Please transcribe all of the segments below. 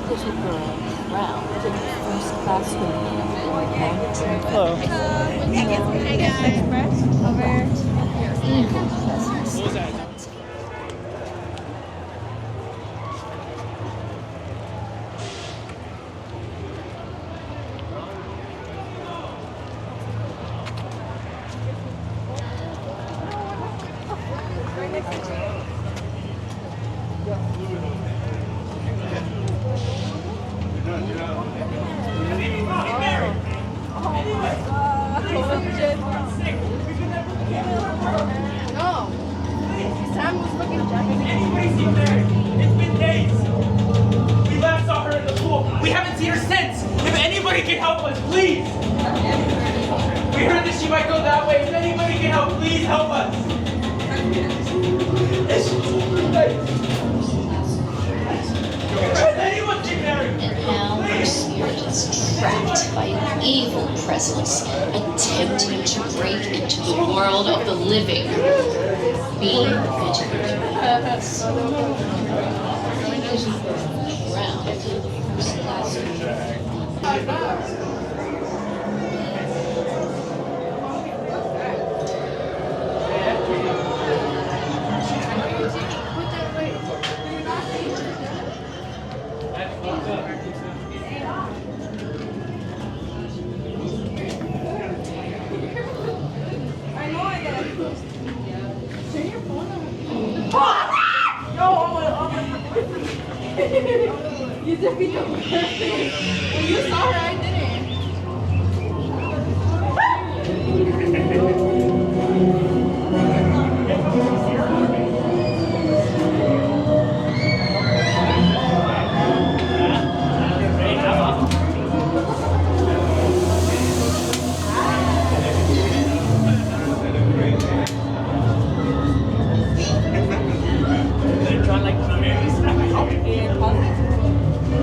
little girl round in the first class window. Hello. Express over evil presence. What was that? We haven't seen her since! If anybody can help us, please! We heard that she might go that way. If anybody can help, please help us! Has anyone seen Mary? And now her spirit is trapped by an evil presence, attempting to break into the world of the living. Be vigilant. Round in the first class window. You defeated her. When you saw her, I didn't.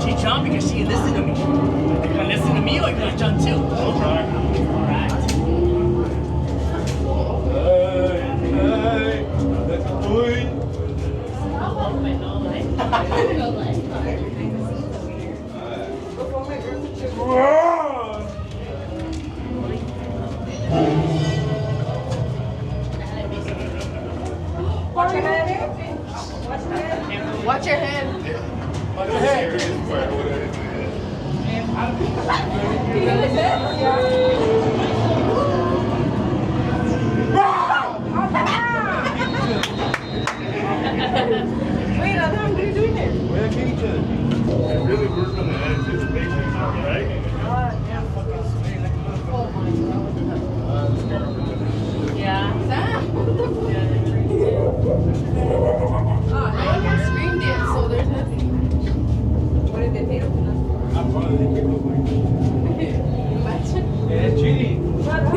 She jumped because she listened to me. They're gonna listen to me like they're John too. Alright. Watch your head. Watch your head. You hear this? Wait, Adam, what are you doing here? We're killing each other. It really works on the anticipation, right? Yeah. Sam? No one can scream dance, so there's nothing. What did they pay to I'm one of the people. Imagine. Yeah, it's cheating. Shut up.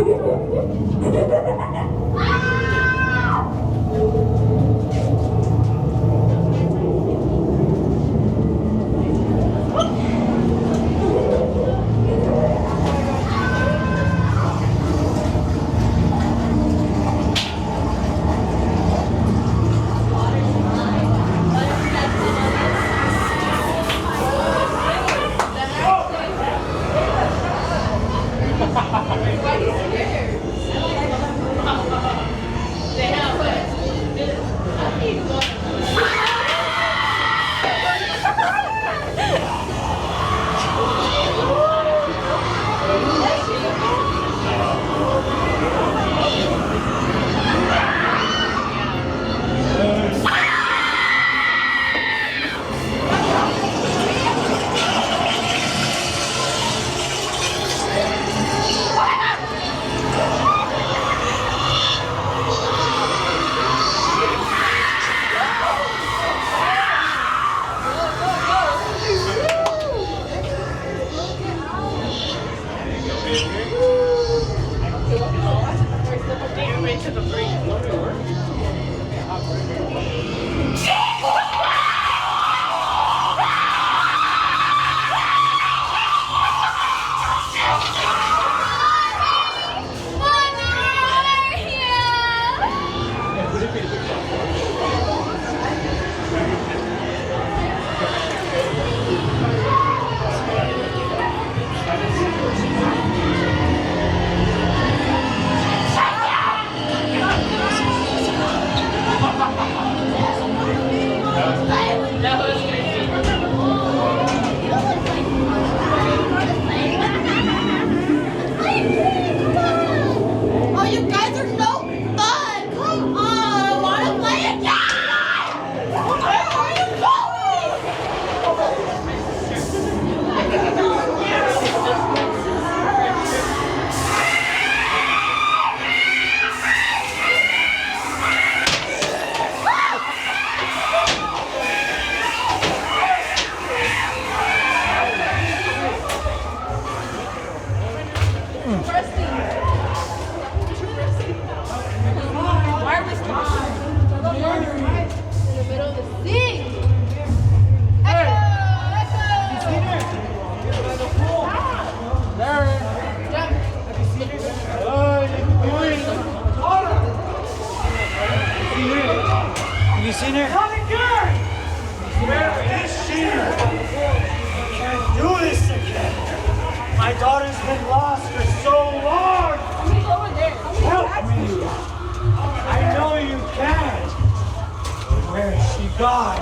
God.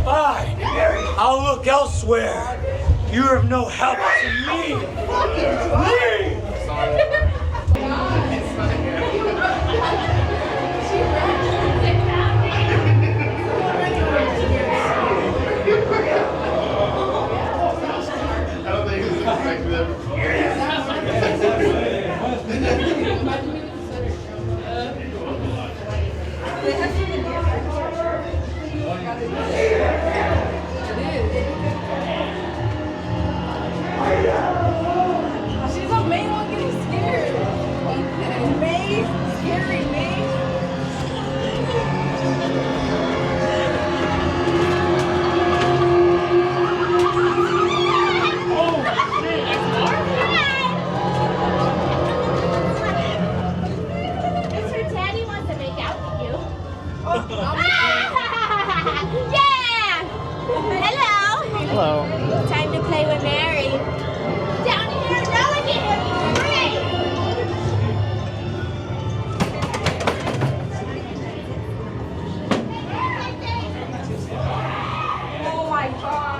Fine. I'll look elsewhere. You are of no help to me. Leave! I don't think he was expecting that. She's a maid one getting scared. Maid, scary maid. Mr. Daddy wants to make out with you. Yeah! Hello! Hello. Time to play with Mary. Down here, no one can hear me. Hooray! Oh my god.